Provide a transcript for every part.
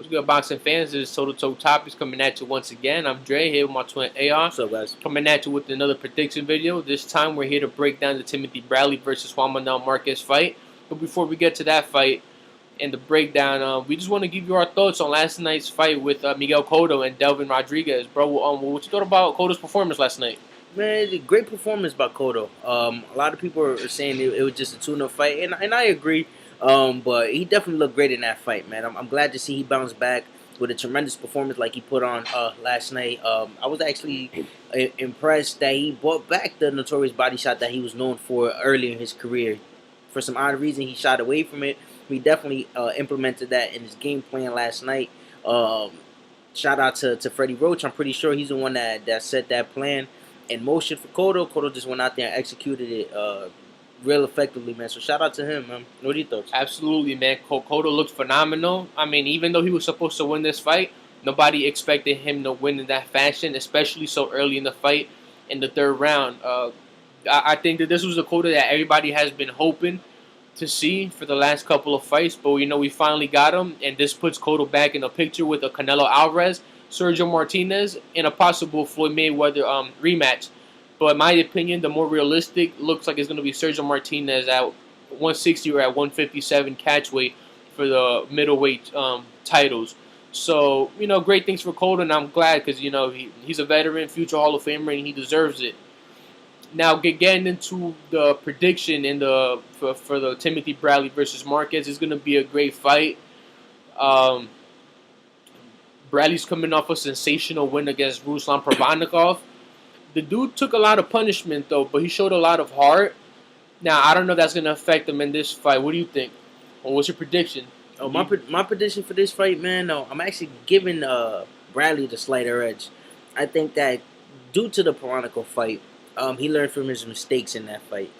What's good, boxing fans? This is Toe to Toe Topics coming at you once again. I'm Dre here with my twin AR. What's up, guys? Coming at you with another prediction video. This time we're here to break down the Timothy Bradley versus Juan Manuel Marquez fight. But before we get to that fight and the breakdown, we just want to give you our thoughts on last night's fight with Miguel Cotto and Delvin Rodriguez. Bro, what you thought about Cotto's performance last night? Man, great performance by Cotto. A lot of people are saying it was just a tune-up fight, and I agree. But he definitely looked great in that fight, man. I'm glad to see he bounced back with a tremendous performance like he put on last night. I was actually impressed that he brought back the notorious body shot that he was known for earlier in his career. For some odd reason, he shied away from it. He definitely implemented that in his game plan last night. Shout out to Freddie Roach. I'm pretty sure he's the one that set that plan in motion for Cotto. Cotto just went out there and executed it real effectively, man. So shout out to him, man. What are your thoughts? Absolutely, man. Cotto looked phenomenal. I mean, even though he was supposed to win this fight, nobody expected him to win in that fashion, especially so early in the fight in the third round. I think that this was a Cotto that everybody has been hoping to see for the last couple of fights, but we finally got him, and this puts Cotto back in the picture with a Canelo Alvarez, Sergio Martinez, and a possible Floyd Mayweather rematch. But in my opinion, the more realistic looks like it's going to be Sergio Martinez at 160 or at 157 catch weight for the middleweight titles. So, great things for Cotto, and I'm glad because, he's a veteran, future Hall of Famer, and he deserves it. Now, getting into the prediction for the Timothy Bradley versus Marquez is going to be a great fight. Bradley's coming off a sensational win against Ruslan Provodnikov. The dude took a lot of punishment, though, but he showed a lot of heart. Now, I don't know if that's going to affect him in this fight. What do you think? Or what's your prediction? Oh, my prediction for this fight, man, I'm actually giving Bradley the slighter edge. I think that due to the Provodnikov fight, he learned from his mistakes in that fight.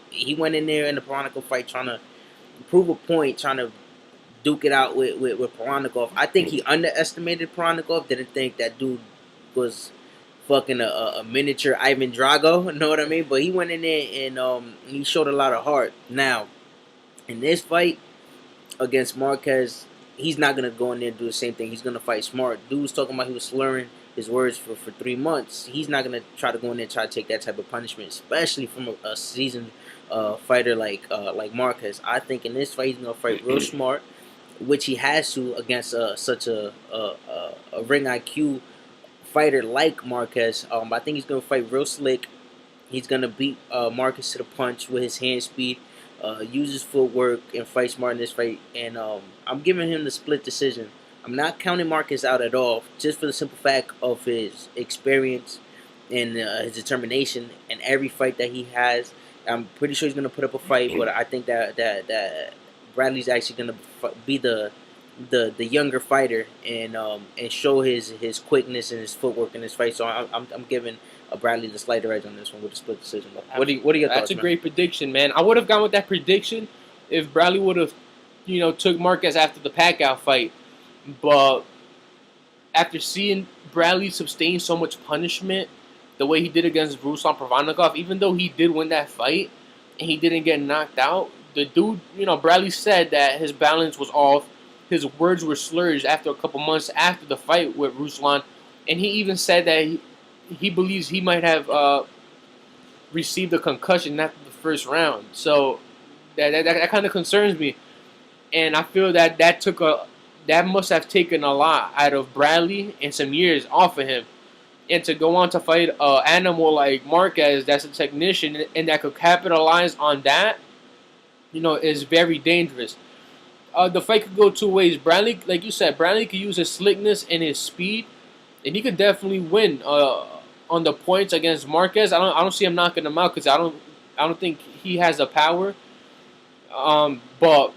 He went in there in the Provodnikov fight trying to prove a point, trying to duke it out with Provodnikov. I think he underestimated Provodnikov. Didn't think that dude was fucking a miniature Ivan Drago, you know what I mean? But he went in there and he showed a lot of heart. Now, in this fight against Marquez, he's not gonna go in there and do the same thing. He's gonna fight smart. Dude was talking about he was slurring his words for 3 months. He's not gonna try to go in there and try to take that type of punishment, especially from a seasoned fighter like Marquez. I think in this fight he's gonna fight real smart, which he has to against such a ring IQ fighter like Marquez. I think he's gonna fight real slick. He's gonna beat Marquez to the punch with his hand speed, use his footwork, and fight smart in this fight. And I'm giving him the split decision. I'm not counting Marquez out at all, just for the simple fact of his experience and his determination in every fight that he has. I'm pretty sure he's gonna put up a fight, but I think that Bradley's actually gonna be the younger fighter and show his quickness and his footwork in this fight. So I'm giving Bradley the slighter edge on this one with a split decision. What are your thoughts? That's a great prediction, man. I would have gone with that prediction if Bradley would have, took Marquez after the Pacquiao fight. But after seeing Bradley sustain so much punishment, the way he did against Ruslan Provodnikov, even though he did win that fight and he didn't get knocked out, the dude, Bradley said that his balance was off. His words were slurred after a couple months after the fight with Ruslan. And he even said that he believes he might have received a concussion after the first round. So that kind of concerns me. And I feel that must have taken a lot out of Bradley and some years off of him. And to go on to fight an animal like Marquez, that's a technician, and that could capitalize on that, is very dangerous. The fight could go two ways. Bradley, like you said, Bradley could use his slickness and his speed, and he could definitely win on the points against Marquez. I don't see him knocking him out because I don't think he has the power. But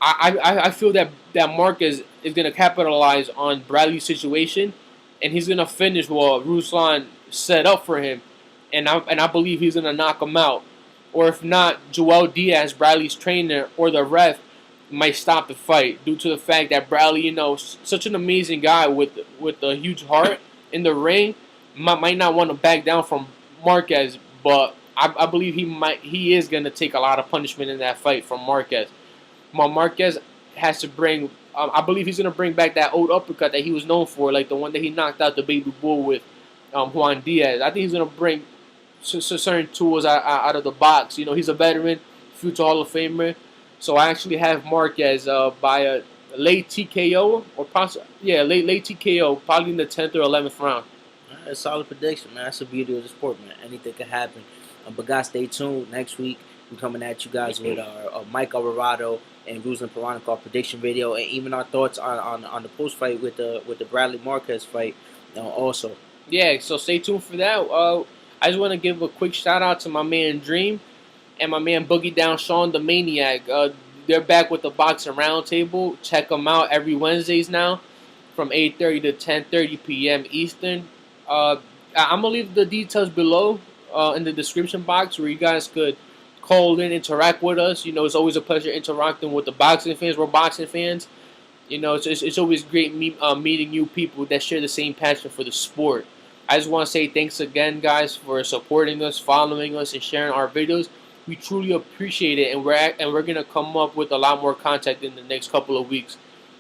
I feel that Marquez is going to capitalize on Bradley's situation, and he's going to finish what Ruslan set up for him, and I believe he's going to knock him out. Or if not, Joel Diaz, Bradley's trainer, or the ref might stop the fight due to the fact that Bradley, such an amazing guy with a huge heart in the ring, might not want to back down from Marquez, but I believe he is going to take a lot of punishment in that fight from Marquez. Marquez has to bring I believe he's gonna bring back that old uppercut that he was known for, like the one that he knocked out the baby bull with, Juan Diaz. I think he's gonna bring certain tools out of the box. You know, he's a veteran, future Hall of Famer. So I actually have Marquez by a late TKO or possibly late TKO, probably in the 10th or 11th round. A solid prediction, man. That's the beauty of the sport, man. Anything can happen. But guys, stay tuned. Next week, we're coming at you guys with our Mike Alvarado and Ruslan Paranikov prediction video, and even our thoughts on the post fight with the Bradley Marquez fight. Also, yeah. So stay tuned for that. I just want to give a quick shout out to my man Dream and my man Boogie Down Sean the Maniac. They're back with the Boxing Roundtable. Check them out every Wednesdays now, from 8:30 to 10:30 p.m. Eastern. I'm gonna leave the details below in the description box where you guys could call in, interact with us. You know, it's always a pleasure interacting with the boxing fans. We're boxing fans. You know, it's always great meeting new people that share the same passion for the sport. I just want to say thanks again, guys, for supporting us, following us, and sharing our videos. We truly appreciate it, and we're gonna come up with a lot more content in the next couple of weeks.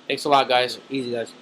Thanks a lot, guys. easy, guys.